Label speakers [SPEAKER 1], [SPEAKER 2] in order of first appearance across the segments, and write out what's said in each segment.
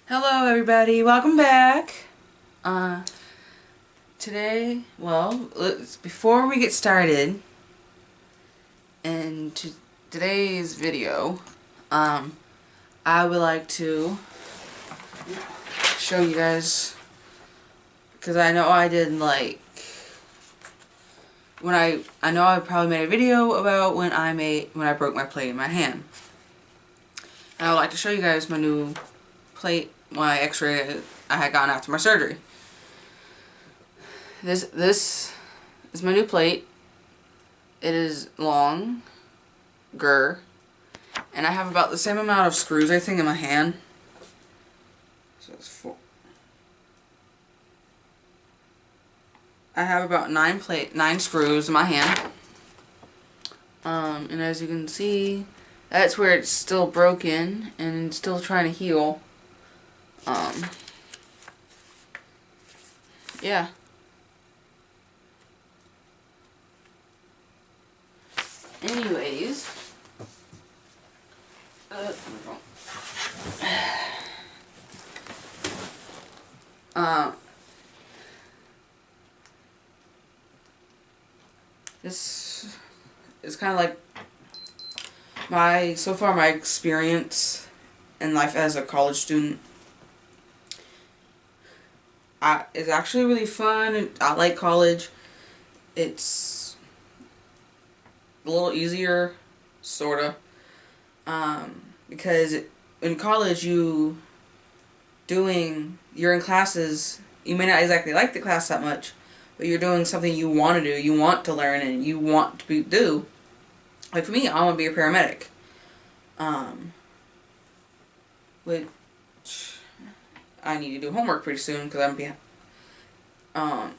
[SPEAKER 1] Hello everybody, welcome back. Today, before we get started into today's video, I would like to show you guys, because I know I did I know I probably made a video about when I broke my plate in my hand. And I would like to show you guys my new plate, my x-ray I had gotten after my surgery. This is my new plate. It is longer, and I have about the same amount of screws, I think, in my hand. So it's 4. I have about 9 screws in my hand. And as you can see, that's where it's still broken and still trying to heal. Yeah. Anyways, this is kind of like so far my experience in life as a college student. It's actually really fun. I like college. It's a little easier, sorta, because in college you're in classes. You may not exactly like the class that much, but you're doing something you want to do. You want to learn and you want to do. Like for me, I want to be a paramedic. Which I need to do homework pretty soon because I'm behind.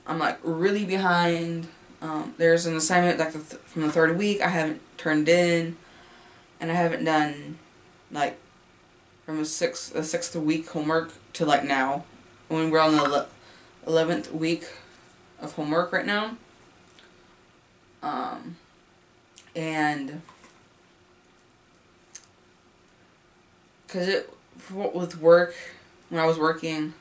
[SPEAKER 1] I'm like really behind. There's an assignment like from the third week I haven't turned in, and I haven't done like from the sixth week homework to like now, when we're on the 11th week of homework right now. And because with work, when I was working,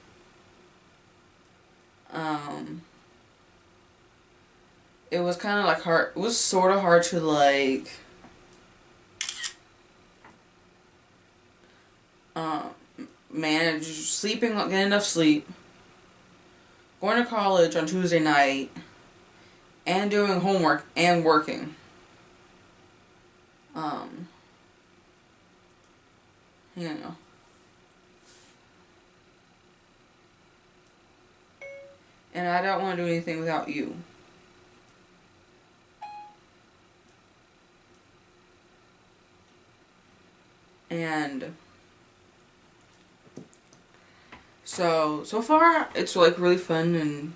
[SPEAKER 1] it was kind of like hard. It was sort of hard to like manage sleeping, getting enough sleep, going to college on Tuesday night, and doing homework and working. You know. And I don't want to do anything without you. And so far it's like really fun, and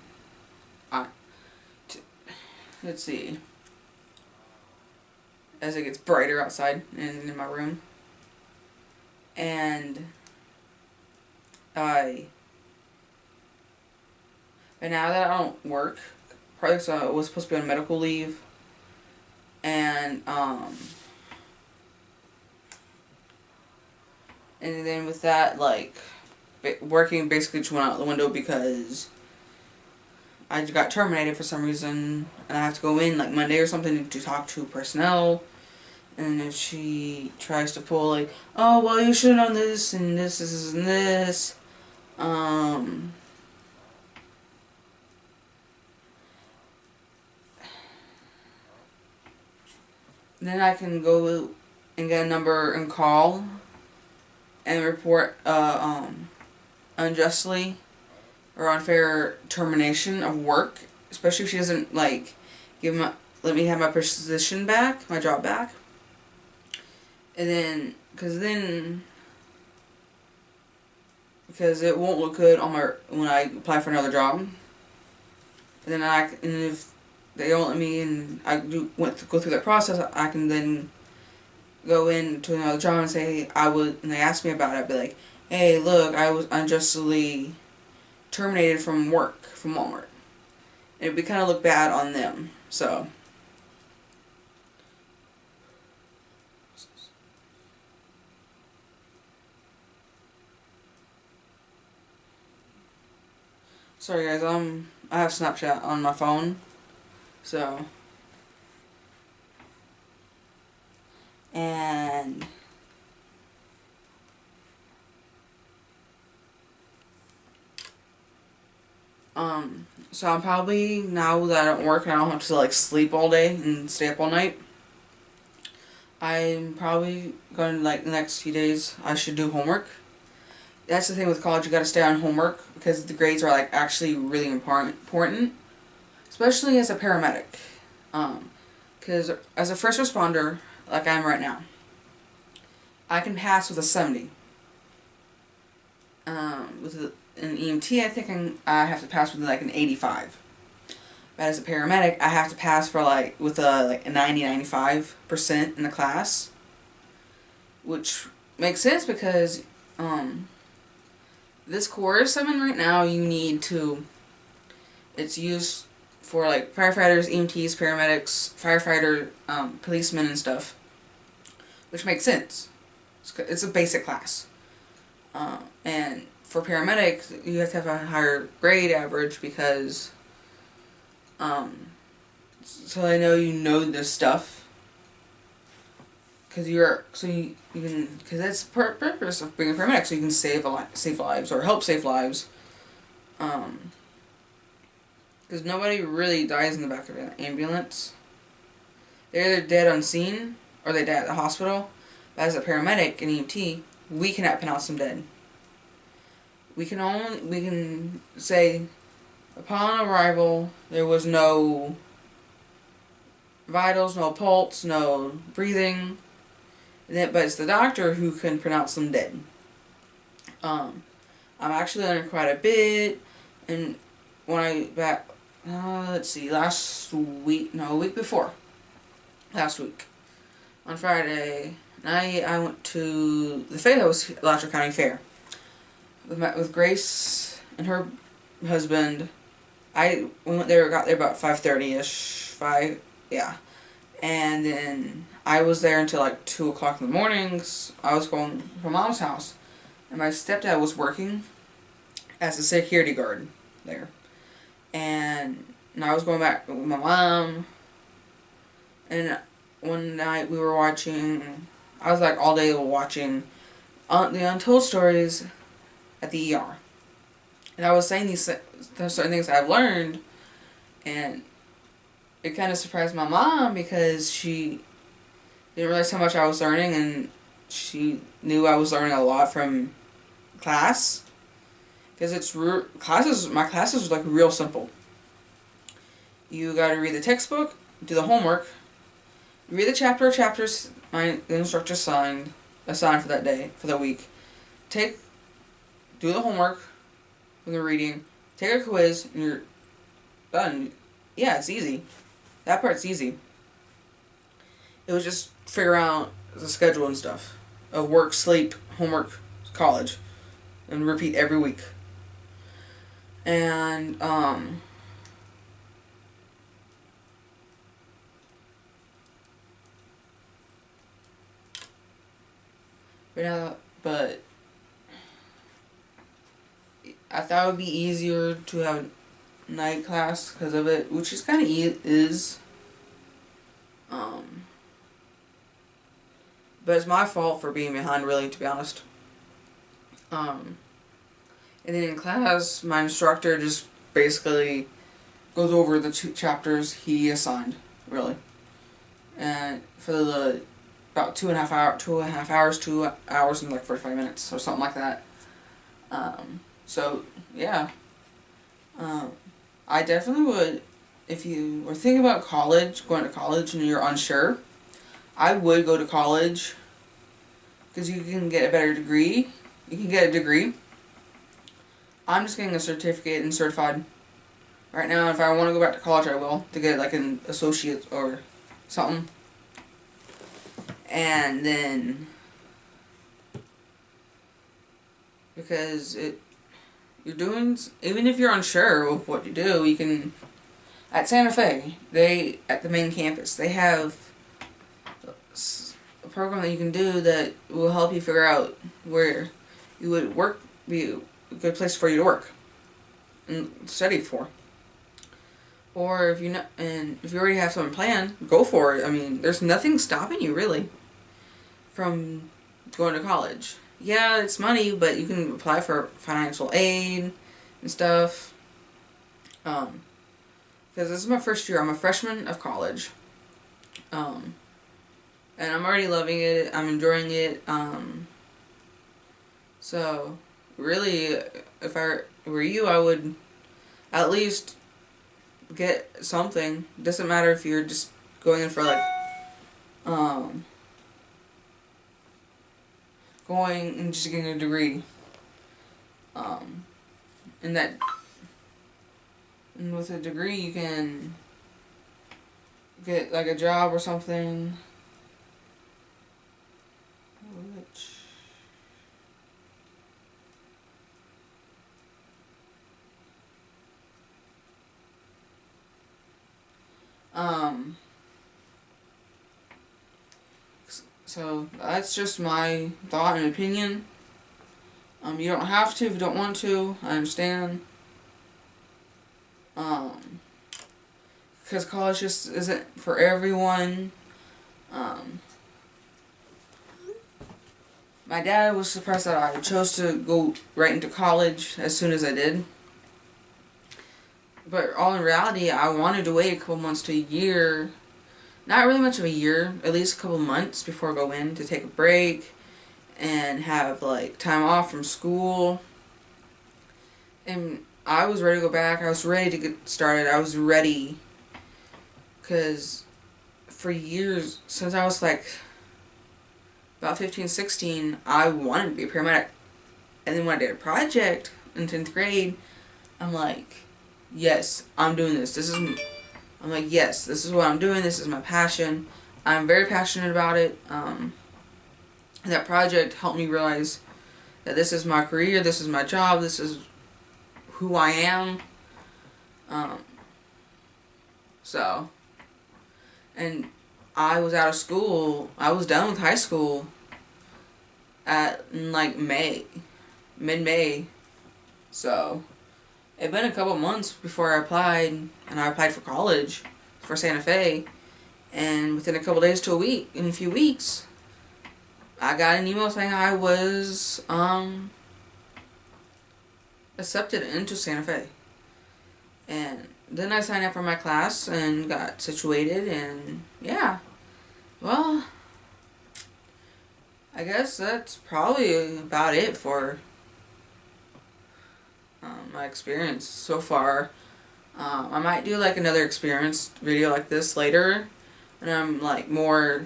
[SPEAKER 1] let's see, as it gets brighter outside and in my room. And but now that I don't work, probably because I was supposed to be on medical leave, and then with that, like, working basically just went out the window because I got terminated for some reason, and I have to go in like Monday or something to talk to personnel. And if she tries to pull like, oh well, you should have done this and this and this, then I can go and get a number and call and report unjustly or unfair termination of work, especially if she doesn't like let me have my position back, my job back. And then because it won't look good on when I apply for another job. And then and if they don't let me and go through that process, I can then go into another job and say and they ask me about it, I'd be like, hey, look, I was unjustly terminated from work, from Walmart. And it'd be kind of look bad on them, so. Sorry guys, I have Snapchat on my phone, so, and so I'm probably, now that I don't work and I don't have to like sleep all day and stay up all night, I'm probably going to, like, the next few days I should do homework. That's the thing with college, you gotta stay on homework because the grades are like actually really important, especially as a paramedic. Because as a first responder, like I am right now, I can pass with a 70. With an EMT, I think I have to pass with like an 85. But as a paramedic, I have to pass for with a 90-95% in the class, which makes sense because this course I'm in right now, you need to. It's used for like firefighters, EMTs, paramedics, policemen, and stuff, which makes sense. It's a basic class, and for paramedics, you have to have a higher grade average because, so I know you know this stuff, because you can, because that's the purpose of being a paramedic, so you can save lives or help save lives, because nobody really dies in the back of an ambulance. They're either dead on scene or they die at the hospital. But as a paramedic and EMT, we cannot pronounce them dead. We can say, upon arrival, there was no vitals, no pulse, no breathing. But it's the doctor who can pronounce them dead. I'm actually learning quite a bit, and when let's see, a week before, last week, on Friday night, I went to the fair that was Alachua County Fair with Grace and her husband. We went there, got there about 5:30ish, yeah. And then I was there until like 2 o'clock in the mornings. I was going from Mom's house, and my stepdad was working as a security guard there. And I was going back with my mom, and one night we were watching, I was like all day watching the Untold Stories at the ER. And I was saying there's certain things I've learned, and it kind of surprised my mom because she didn't realize how much I was learning, and she knew I was learning a lot from class. Because my classes are like real simple. You gotta read the textbook, do the homework, read the chapters the instructor assigned for that day, for the week. Do the homework for the reading, take a quiz, and you're done. Yeah, it's easy. That part's easy. It was just figure out the schedule and stuff of work, sleep, homework, college, and repeat every week. And but I thought it would be easier to have night class because of it, which is kind of is. But it's my fault for being behind, really, to be honest. And then in class, my instructor just basically goes over the 2 chapters he assigned, really. And for the about 2 hours and like 45 minutes or something like that. So yeah, I definitely would, if you were thinking about going to college and you're unsure, I would go to college because you can get a better degree. You can get a degree. I'm just getting a certificate and certified right now. If I want to go back to college, I will, to get like an associate or something. And then, because even if you're unsure of what to do, you can, at Santa Fe, at the main campus, they have a program that you can do that will help you figure out where you would be a good place for you to work. and study for. Or if you know, and if you already have something planned, go for it. I mean, there's nothing stopping you really from going to college. Yeah, it's money, but you can apply for financial aid and stuff. Because this is my first year. I'm a freshman of college. And I'm already loving it. I'm enjoying it. So, really, if I were you, I would at least get something. Doesn't matter if you're just going in for like, going and just getting a degree. And that, and with a degree you can get like a job or something. Which, so that's just my thought and opinion. You don't have to if you don't want to. I understand. Because college just isn't for everyone. My dad was surprised that I chose to go right into college as soon as I did. But all in reality, I wanted to wait a couple months to a year. Not really much of a year, at least a couple months before I go in to take a break and have like time off from school. And I was ready to go back. I was ready to get started. I was ready. Because for years, since I was like about 15, 16, I wanted to be a paramedic. And then when I did a project in 10th grade, I'm like, yes, I'm doing this. I'm like, yes, this is what I'm doing. This is my passion. I'm very passionate about it. And that project helped me realize that this is my career, this is my job, this is who I am. And I was out of school. I was done with high school in like mid-May. So it'd been a couple months before I applied, and I applied for college for Santa Fe. And within a couple days to a week, in a few weeks, I got an email saying I was accepted into Santa Fe. And then I signed up for my class and got situated, and yeah. Well, I guess that's probably about it for my experience so far. I might do like another experience video like this later, and I'm like more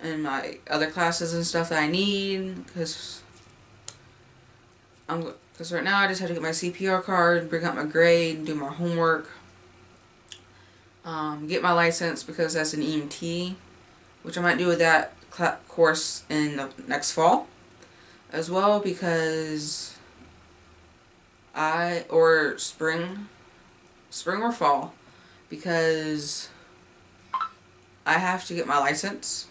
[SPEAKER 1] in my other classes and stuff that I need, because right now I just have to get my CPR card, bring out my grade, do my homework, get my license because that's an EMT, which I might do with that course in the next fall as well, because or spring or fall, because I have to get my license,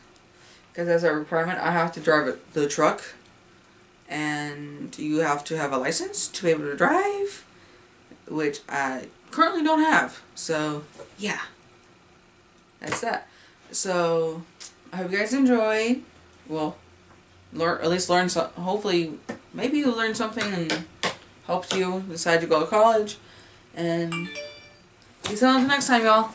[SPEAKER 1] because as a requirement I have to drive the truck, and you have to have a license to be able to drive, which I currently don't have. So yeah, that's that. So I hope you guys enjoyed. Well, at least learn some. Hopefully, maybe you learn something and helps you decide to go to college. And see you until next time, y'all.